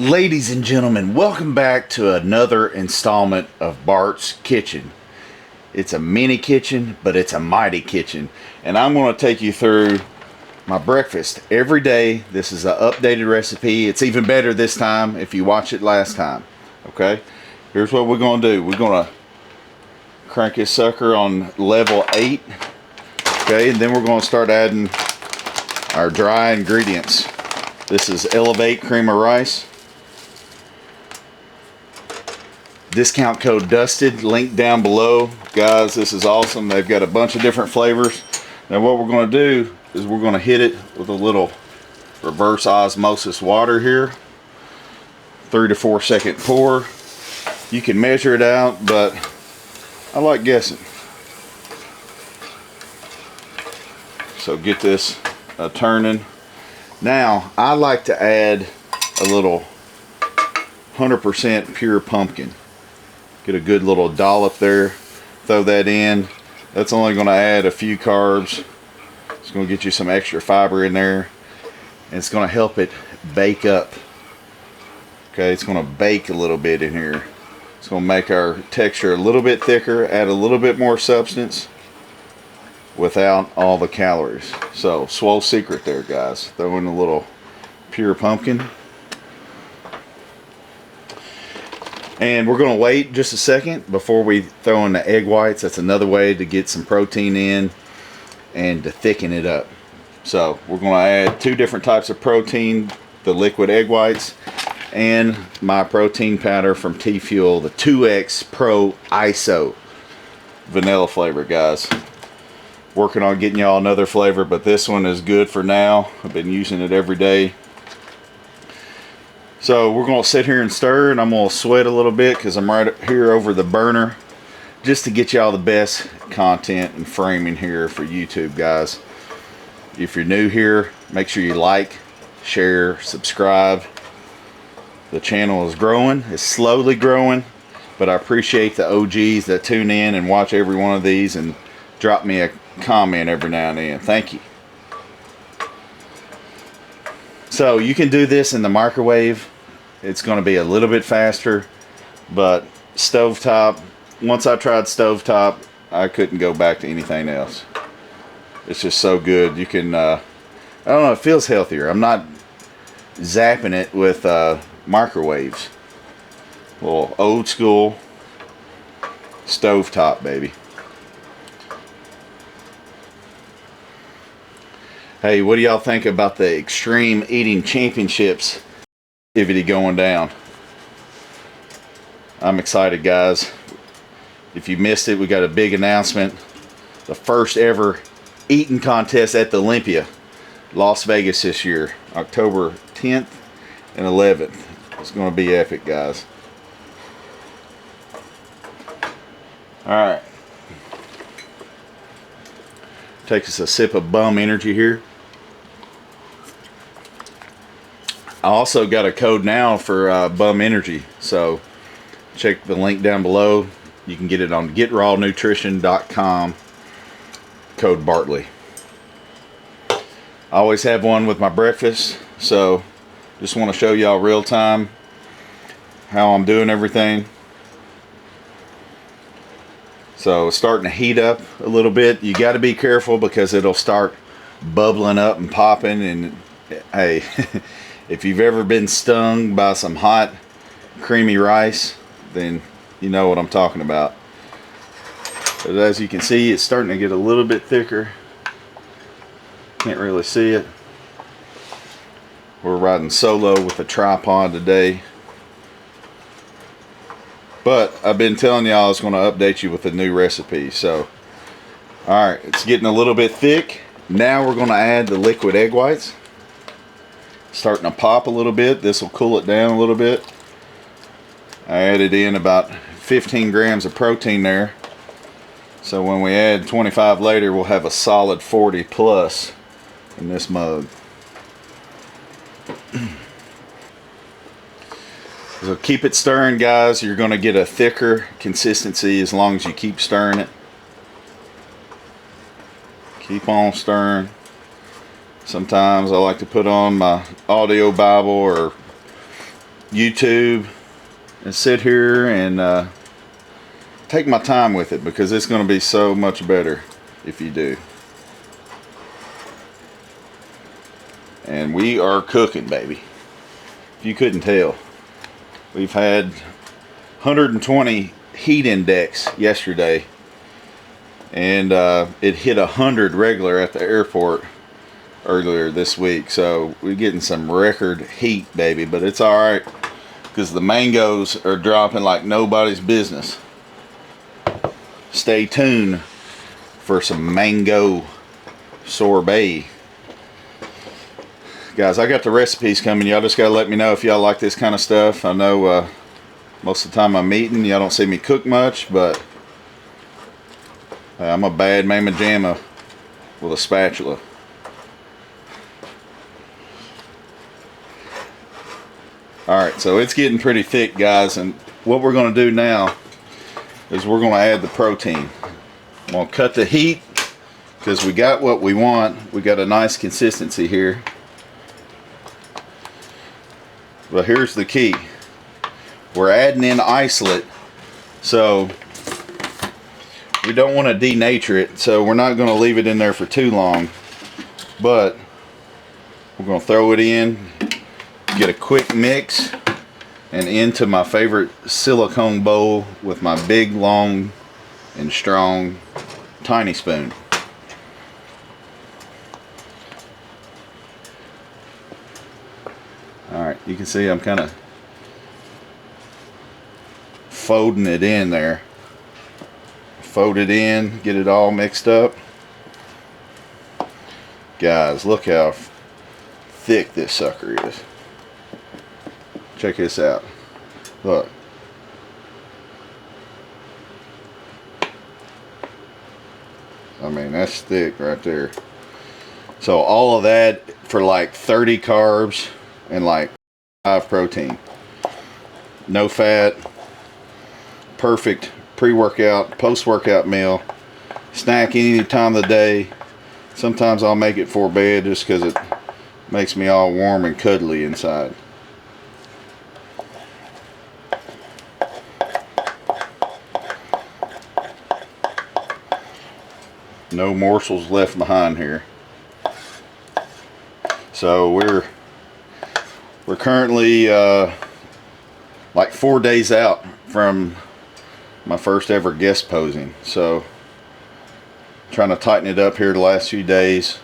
Ladies and gentlemen, welcome back to another installment of Bart's Kitchen. It's a mini kitchen, but it's a mighty kitchen. And I'm going to take you through my breakfast every day. This is an updated recipe. It's even better this time if you watch it last time. Okay, here's what we're going to do. We're going to crank this sucker on level 8. Okay, and then we're going to start adding our dry ingredients. This is Elevate Cream of Rice. Discount code Dusted, link down below. Guys, this is awesome. They've got a bunch of different flavors. Now what we're going to do is we're going to hit it with a little reverse osmosis water here. 3 to 4 second pour. You can measure it out, but I like guessing. So get this turning. Now I like to add a little 100% pure pumpkin. Get a good little dollop there. Throw that in. That's only going to add a few carbs. It's going to get you some extra fiber in there. And it's going to help it bake up. Okay, it's going to bake a little bit in here. It's going to make our texture a little bit thicker, add a little bit more substance without all the calories. So, swole secret there, guys. Throw in a little pure pumpkin. And we're going to wait just a second before we throw in the egg whites. That's another way to get some protein in and to thicken it up. So we're going to add 2 different types of protein, the liquid egg whites and my protein powder from TFUEL, the 2X Pro ISO vanilla flavor, guys. Working on getting y'all another flavor, but this one is good for now. I've been using it every day. So we're going to sit here and stir, and I'm going to sweat a little bit because I'm right here over the burner just to get y'all the best content and framing here for YouTube, guys. If you're new here, make sure you like, share, subscribe. The channel is growing. It's slowly growing, but I appreciate the OGs that tune in and watch every one of these and drop me a comment every now and then. Thank you. So you can do this in the microwave. It's going to be a little bit faster, but stovetop, once I tried stovetop, I couldn't go back to anything else. It's just so good. You can, I don't know, it feels healthier. I'm not zapping it with microwaves. A little old school stovetop, baby. Hey, what do y'all think about the Extreme Eating Championships activity going down? I'm excited, guys. If you missed it, we got a big announcement. The first ever eating contest at the Olympia, Las Vegas this year, October 10th and 11th. It's going to be epic, guys. Alright. Take us a sip of Bum Energy here. I also got a code now for Bum Energy, so check the link down below. You can get it on getrawnutrition.com, code Bartley. I always have one with my breakfast, so just want to show y'all real time how I'm doing everything. So it's starting to heat up a little bit. You got to be careful because it'll start bubbling up and popping. And hey, if you've ever been stung by some hot creamy rice, then you know what I'm talking about. But as you can see, it's starting to get a little bit thicker. Can't really see it. We're riding solo with a tripod today. But I've been telling y'all I was going to update you with a new recipe. So, alright, it's getting a little bit thick. Now we're going to add the liquid egg whites. Starting to pop a little bit. This will cool it down a little bit. I added in about 15 grams of protein there. So when we add 25 later, we'll have a solid 40 plus in this mug. So keep it stirring, guys. You're going to get a thicker consistency as long as you keep stirring it. Keep on stirring. Sometimes I like to put on my audio Bible or YouTube and sit here and take my time with it, because it's going to be so much better if you do. And we are cooking, baby. If you couldn't tell, we've had 120 heat index yesterday, and it hit 100 regular at the airport earlier this week. So we're getting some record heat, baby, but it's all right because the mangoes are dropping like nobody's business. Stay tuned for some mango sorbet. Guys, I got the recipes coming. Y'all just gotta let me know if y'all like this kind of stuff. I know most of the time I'm eating, y'all don't see me cook much, but I'm a bad mamma jamma with a spatula. Alright, so it's getting pretty thick, guys, and what we're going to do now is we're going to add the protein. I'm going to cut the heat because we got what we want. We got a nice consistency here. But here's the key. We're adding in isolate, so we don't want to denature it, so we're not going to leave it in there for too long, but we're going to throw it in, get a quick mix, and into my favorite silicone bowl with my big, long, and strong tiny spoon. Alright, you can see I'm kind of folding it in there. Fold it in, get it all mixed up. Guys, look how thick this sucker is. Check this out. Look. I mean, that's thick right there. So all of that for like 30 carbs and like 5 protein. No fat. Perfect pre-workout, post-workout meal. Snack any time of the day. Sometimes I'll make it for bed just because it makes me all warm and cuddly inside. No morsels left behind here. So we're currently like 4 days out from my first ever guest posing. So trying to tighten it up here the last few days.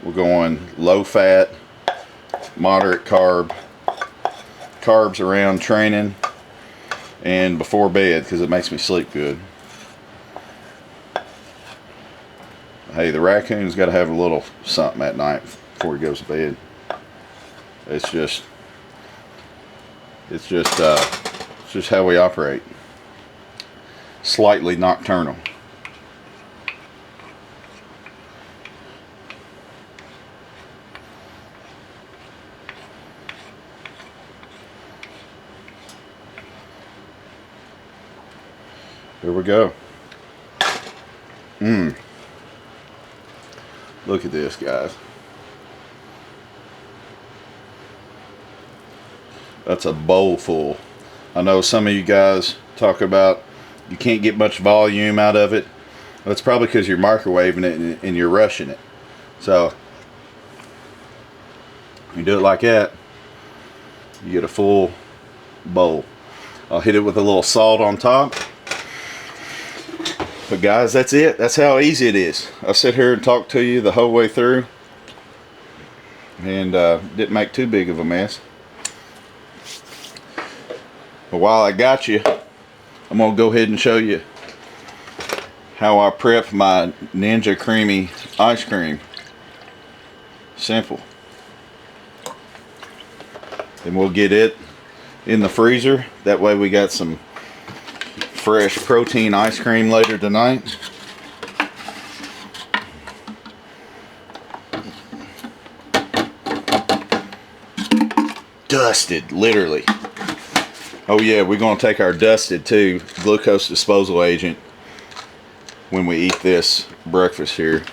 We're going low fat, moderate carb, carbs around training and before bed because it makes me sleep good. Hey, the raccoon's got to have a little something at night before he goes to bed. It's just how we operate. Slightly nocturnal. Here we go. Look at this, guys. That's a bowl full. I know some of you guys talk about you can't get much volume out of it. Well, it's probably because you're microwaving it and you're rushing it. So you do it like that, you get a full bowl. I'll hit it with a little salt on top. But guys, that's it. That's how easy it is. I sit here and talk to you the whole way through and didn't make too big of a mess. But while I got you, I'm going to go ahead and show you how I prep my Ninja Creamy ice cream. Simple. Then we'll get it in the freezer. That way we got some fresh protein ice cream later tonight. Dusted, literally. Oh yeah, we're going to take our dusted too, glucose disposal agent, when we eat this breakfast here.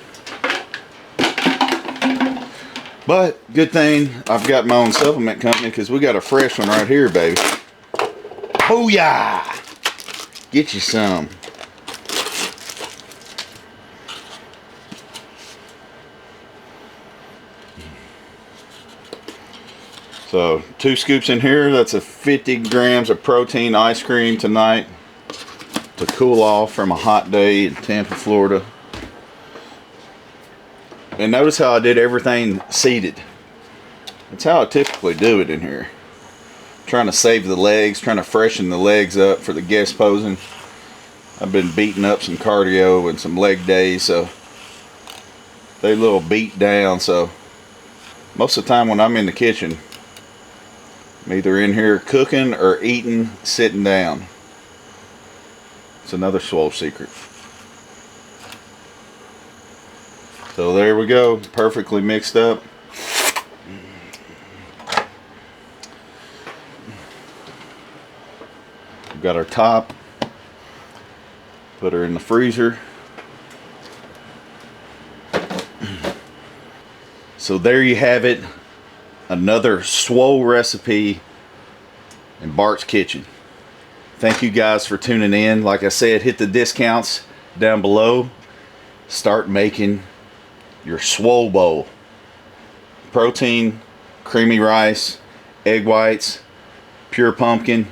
But good thing I've got my own supplement company, because we got a fresh one right here, baby. Booyah! Get you some. So 2 scoops in here. That's a 50 grams of protein ice cream tonight to cool off from a hot day in Tampa, Florida. And notice how I did everything seated. That's how I typically do it in here. Trying to save the legs, trying to freshen the legs up for the guest posing. I've been beating up some cardio and some leg days, so they a little beat down. So most of the time when I'm in the kitchen, I'm either in here cooking or eating sitting down. It's another swole secret. So there we go, perfectly mixed up. We've got our top. Put her in the freezer. So there you have it. Another swole recipe in Bart's Kitchen. Thank you guys for tuning in. Like I said, hit the discounts down below. Start making your swole bowl. Protein, creamy rice, egg whites, pure pumpkin.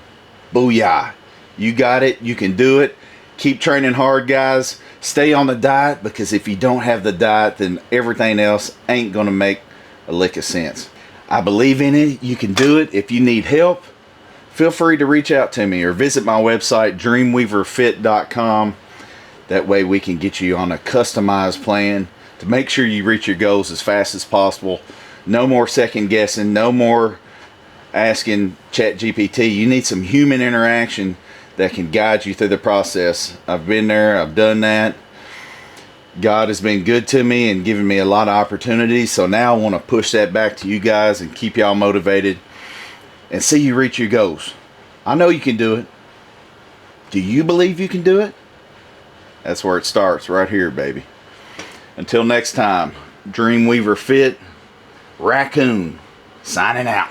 Booyah. You got it. You can do it. Keep training hard, guys. Stay on the diet, because if you don't have the diet, then everything else ain't gonna make a lick of sense. I believe in it. You can do it. If you need help, feel free to reach out to me or visit my website, dreamweaverfit.com. That way we can get you on a customized plan to make sure you reach your goals as fast as possible. No more second guessing. No more asking ChatGPT. You need some human interaction that can guide you through the process. I've been there. I've done that. God has been good to me and given me a lot of opportunities. So now I want to push that back to you guys and keep y'all motivated and see you reach your goals. I know you can do it. Do you believe you can do it? That's where it starts, right here, baby. Until next time, Dreamweaver Fit, Raccoon, signing out.